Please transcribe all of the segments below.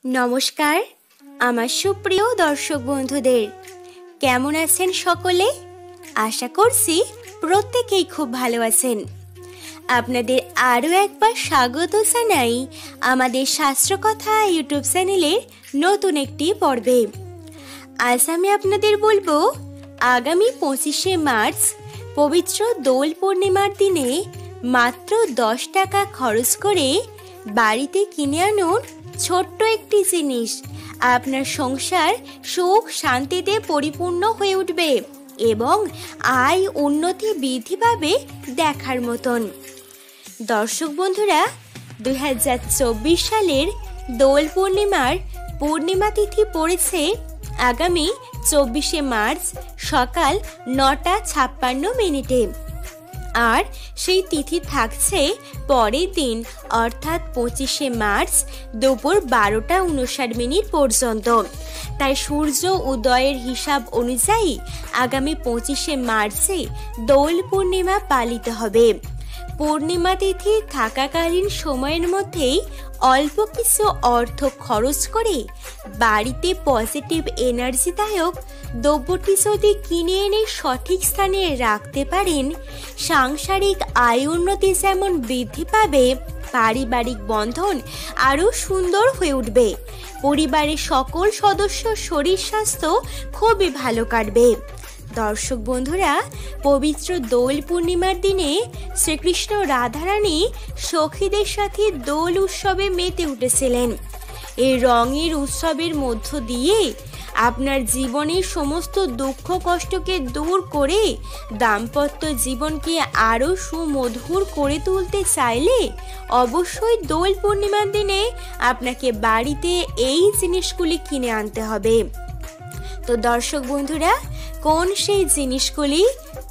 নমস্কার আমার সুপ্রিয় দর্শক বন্ধুদের, কেমন আছেন সকলে? আশা করছি প্রত্যেকেই খুব ভালো আছেন। আপনাদের আরও একবার স্বাগত জানাই আমাদের শাস্ত্রকথা ইউটিউব চ্যানেলের নতুন একটি পর্বে। আজ আমি আপনাদের বলবো আগামী 25শে মার্চ পবিত্র দোল পূর্ণিমার দিনে মাত্র 10 টাকা খরচ করে বাড়িতে কিনে আনুন ছোট্ট একটি জিনিস। আপনার সংসার সুখ শান্তিতে পরিপূর্ণ হয়ে উঠবে এবং আয় উন্নতি বৃদ্ধি পাবে দেখার মতন। দর্শক বন্ধুরা, 2024 সালের দোল পূর্ণিমার পূর্ণিমা তিথি পড়েছে আগামী 24শে মার্চ সকাল 9:56 আর সেই তিথি থাকছে পরের দিন অর্থাৎ 25শে মার্চ দুপুর 12:59 পর্যন্ত। তাই সূর্য উদয়ের হিসাব অনুযায়ী আগামী 25শে মার্চে দোল পূর্ণিমা পালিত হবে। পূর্ণিমা তিথি থাকাকালীন সময়ের মধ্যেই অল্প কিছু অর্থ খরচ করে বাড়িতে পজিটিভ এনার্জিদায়ক দ্রব্যটি যদি কিনে এনে সঠিক স্থানে রাখতে পারেন, সাংসারিক আয় উন্নতি যেমন বৃদ্ধি পাবে, পারিবারিক বন্ধন আরও সুন্দর হয়ে উঠবে, পরিবারের সকল সদস্যর শরীর স্বাস্থ্য খুবই ভালো কাটবে। দর্শক বন্ধুরা, পবিত্র দোল পূর্ণিমার দিনে শ্রীকৃষ্ণ রাধারানী সখীদের সাথে দোল উৎসবে মেতে উঠেছিলেন। এই রঙের উৎসবের মধ্য দিয়ে আপনার জীবনের সমস্ত দুঃখ কষ্টকে দূর করে দাম্পত্য জীবনকে আরও সুমধুর করে তুলতে চাইলে অবশ্যই দোল পূর্ণিমার দিনে আপনাকে বাড়িতে এই জিনিসগুলি কিনে আনতে হবে। তো দর্শক বন্ধুরা, কোন সেই জিনিসগুলি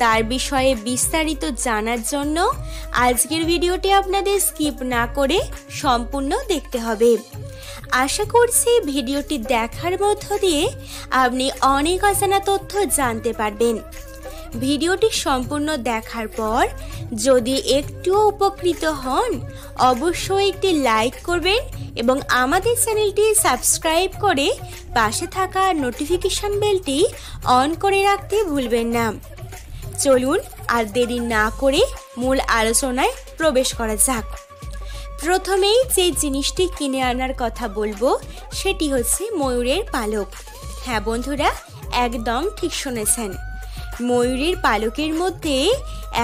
তার বিষয়ে বিস্তারিত জানার জন্য আজকের ভিডিওটি আপনাদের স্কিপ না করে সম্পূর্ণ দেখতে হবে। আশা করছি ভিডিওটি দেখার মধ্য দিয়ে আপনি অনেক অজানা তথ্য জানতে পারবেন। ভিডিওটি সম্পূর্ণ দেখার পর যদি একটুও উপকৃত হন, অবশ্যই একটি লাইক করবেন এবং আমাদের চ্যানেলটি সাবস্ক্রাইব করে পাশে থাকা নোটিফিকেশন বেলটি অন করে রাখতে ভুলবেন না। চলুন আর দেরি না করে মূল আলোচনায় প্রবেশ করা যাক। প্রথমেই যে জিনিসটি কিনে আনার কথা বলবো সেটি হচ্ছে ময়ূরের পালক। হ্যাঁ বন্ধুরা, একদম ঠিক শুনেছেন। ময়ূরের পালকের মধ্যে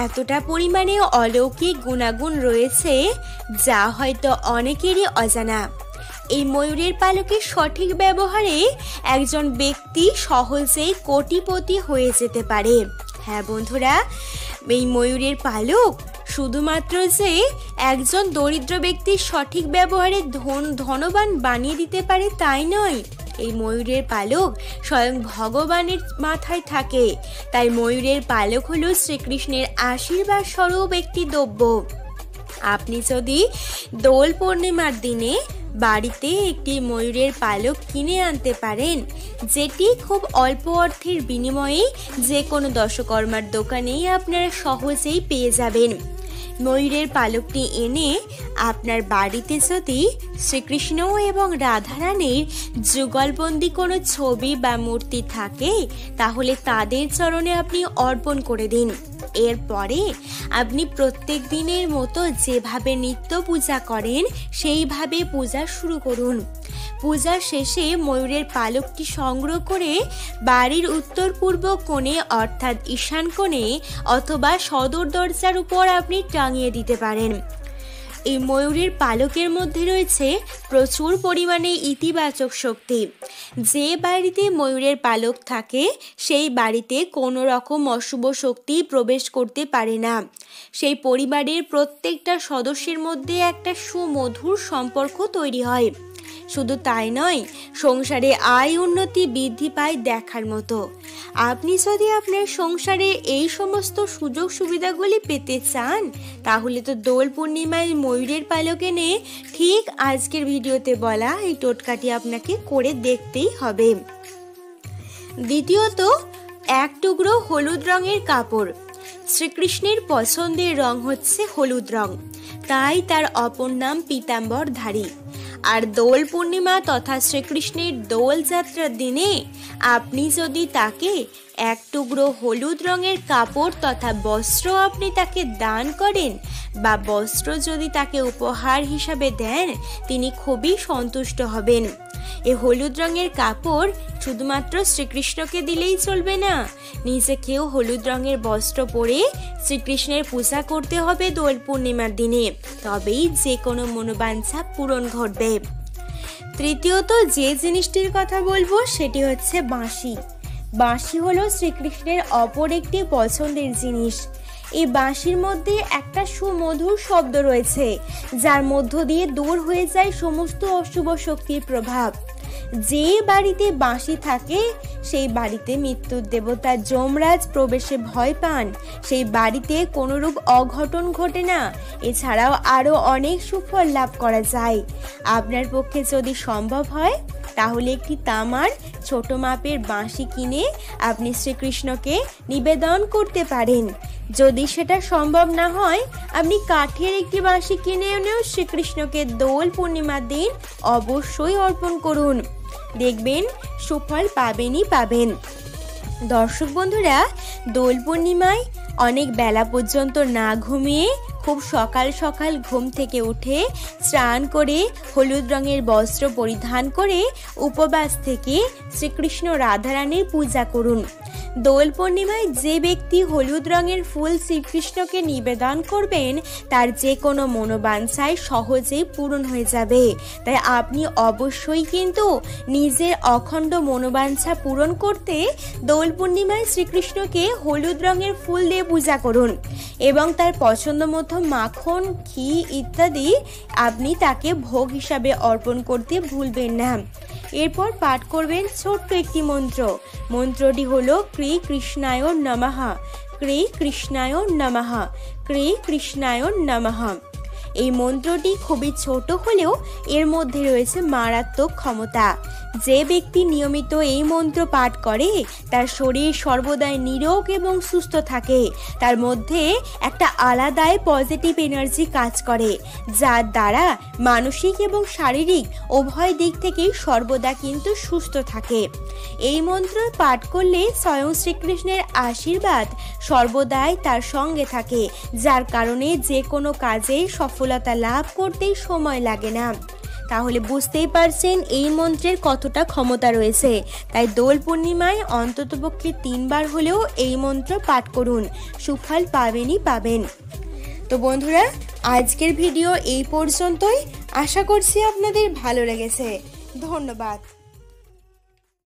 এতটা পরিমাণে অলৌকিক গুণাগুণ রয়েছে যা হয়তো অনেকেরই অজানা। এই ময়ূরের পালকের সঠিক ব্যবহারে একজন ব্যক্তি সহজেই কোটিপতি হয়ে যেতে পারে। হ্যাঁ বন্ধুরা, এই ময়ূরের পালক শুধুমাত্র যে একজন দরিদ্র ব্যক্তির সঠিক ব্যবহারে ধনবান বানিয়ে দিতে পারে তাই নয়, এই ময়ূরের পালক স্বয়ং ভগবানের মাথায় থাকে। তাই ময়ূরের পালক হলো শ্রীকৃষ্ণের আশীর্বাদ স্বরূপ একটি দ্রব্য। আপনি যদি দোল পূর্ণিমার দিনে বাড়িতে একটি ময়ূরের পালক কিনে আনতে পারেন, যেটি খুব অল্প অর্থের বিনিময়ে যে কোনো দশকর্মার দোকানেই আপনারা সহজেই পেয়ে যাবেন। ময়ূরের পালকটি এনে আপনার বাড়িতে যদি শ্রীকৃষ্ণ এবং রাধারানীর যুগলবন্দি কোনো ছবি বা মূর্তি থাকে, তাহলে তাদের চরণে আপনি অর্পণ করে দিন। এরপরে আপনি প্রত্যেক দিনের মতো যেভাবে নিত্য পূজা করেন সেইভাবে পূজা শুরু করুন। পূজা শেষে ময়ূরের পালকটি সংগ্রহ করে বাড়ির উত্তর পূর্ব কোণে অর্থাৎ ঈশান কোণে অথবা সদর দরজার উপর আপনি টাঙিয়ে দিতে পারেন। এই ময়ূরের পালকের মধ্যে রয়েছে প্রচুর পরিমাণে ইতিবাচক শক্তি। যে বাড়িতে ময়ূরের পালক থাকে সেই বাড়িতে কোনো রকম অশুভ শক্তি প্রবেশ করতে পারে না। সেই পরিবারের প্রত্যেকটা সদস্যের মধ্যে একটা সুমধুর সম্পর্ক তৈরি হয়। শুধু তাই নয়, সংসারে আয় উন্নতি বৃদ্ধি পায় দেখার মতো। আপনি যদি আপনার সংসারে এই সমস্ত সুযোগ সুবিধাগুলি পেতে চান, তাহলে তো দোল পূর্ণিমায় ময়ূরের পালক এনে ঠিক আজকের ভিডিওতে বলা এই টোটকাটি আপনাকে করে দেখতেই হবে। দ্বিতীয়ত, এক টুকরো হলুদ রঙের কাপড়। শ্রীকৃষ্ণের পছন্দের রং হচ্ছে হলুদ রং, তাই তার অপর নাম পীতাম্বরধারী। আর দোল পূর্ণিমা তথা শ্রীকৃষ্ণের দোল যাত্রার দিনে আপনি যদি তাকে এক টুকরো হলুদ রঙের কাপড় তথা বস্ত্র আপনি তাকে দান করেন বা বস্ত্র যদি তাকে উপহার হিসাবে দেন, তিনি খুবই সন্তুষ্ট হবেন। এই হলুদ রঙের কাপড় শুধুমাত্র শ্রীকৃষ্ণকে দিলেই চলবে না, নিজেকেও হলুদ রঙের বস্ত্র পরে শ্রীকৃষ্ণের পূজা করতে হবে দোল পূর্ণিমার দিনে, তবেই যে কোনো মনোবাঞ্ছা পূরণ ঘটবে। তৃতীয়ত যে জিনিসটির কথা বলবো সেটি হচ্ছে বাঁশি। বাঁশি হলো শ্রীকৃষ্ণের অপর একটি পছন্দের জিনিস। এই বাঁশির মধ্যে একটা সুমধুর শব্দ রয়েছে, যার মধ্য দিয়ে দূর হয়ে যায় সমস্ত অশুভ শক্তির প্রভাব। যে বাড়িতে বাঁশি থাকে সেই বাড়িতে মৃত্যুর দেবতা যমরাজ প্রবেশে ভয় পান, সেই বাড়িতে কোনোরূপ অঘটন ঘটে না। এছাড়াও আরও অনেক সুফল লাভ করা যায়। আপনার পক্ষে যদি সম্ভব হয় তাহলে একটি তামার ছোট মাপের বাঁশি কিনে আপনি শ্রীকৃষ্ণকে নিবেদন করতে পারেন। যদি সেটা সম্ভব না হয়, আপনি কাঠের একটি বাঁশি কিনে এনেও শ্রীকৃষ্ণকে দোল পূর্ণিমার দিন অবশ্যই অর্পণ করুন, দেখবেন সুফল পাবেনই পাবেন। দর্শক বন্ধুরা, দোল পূর্ণিমায় অনেক বেলা পর্যন্ত না ঘুমিয়ে খুব সকাল সকাল ঘুম থেকে উঠে স্নান করে হলুদ রঙের বস্ত্র পরিধান করে উপবাস থেকে শ্রীকৃষ্ণ রাধারানীর পূজা করুন। দোল পূর্ণিমায় যে ব্যক্তি হলুদ রঙের ফুল শ্রীকৃষ্ণকে নিবেদন করবেন তার যে কোনো মনোবাঞ্ছায় সহজেই পূরণ হয়ে যাবে। তাই আপনি অবশ্যই কিন্তু নিজের অখণ্ড মনোবাঞ্ছা পূরণ করতে দোল পূর্ণিমায় শ্রীকৃষ্ণকে হলুদ রঙের ফুল দিয়ে পূজা করুন এবং তার পছন্দ মতো মাখন, ঘি ইত্যাদি আপনি তাকে ভোগ হিসাবে অর্পণ করতে ভুলবেন না। এরপর পাঠ করবেন ছোট্ট একটি মন্ত্র। মন্ত্রটি হলো শ্রী কৃষ্ণায় নমঃ, শ্রী কৃষ্ণায় নমঃ, শ্রী কৃষ্ণায় নমঃ। এই মন্ত্রটি খুবই ছোট হলেও এর মধ্যে রয়েছে মারাত্মক ক্ষমতা। যে ব্যক্তি নিয়মিত এই মন্ত্র পাঠ করে তার শরীর সর্বদাই নিরোগ এবং সুস্থ থাকে। তার মধ্যে একটা আলাদাই পজিটিভ এনার্জি কাজ করে, যার দ্বারা মানসিক এবং শারীরিক উভয় দিক থেকেই সর্বদা কিন্তু সুস্থ থাকে। এই মন্ত্র পাঠ করলে স্বয়ং শ্রীকৃষ্ণের আশীর্বাদ সর্বদাই তার সঙ্গে থাকে, যার কারণে যে কোনো কাজে সফলতা লাভ করতেই সময় লাগে না। তাহলে বুঝতেই পারছেন এই মন্ত্রের কতটা ক্ষমতা রয়েছে। তাই দোল পূর্ণিমায় অন্ততপক্ষে 3 বার হলেও এই মন্ত্র পাঠ করুন, সুফল পাবেনই পাবেন। তো বন্ধুরা, আজকের ভিডিও এই পর্যন্তই। আশা করছি আপনাদের ভালো লেগেছে। ধন্যবাদ।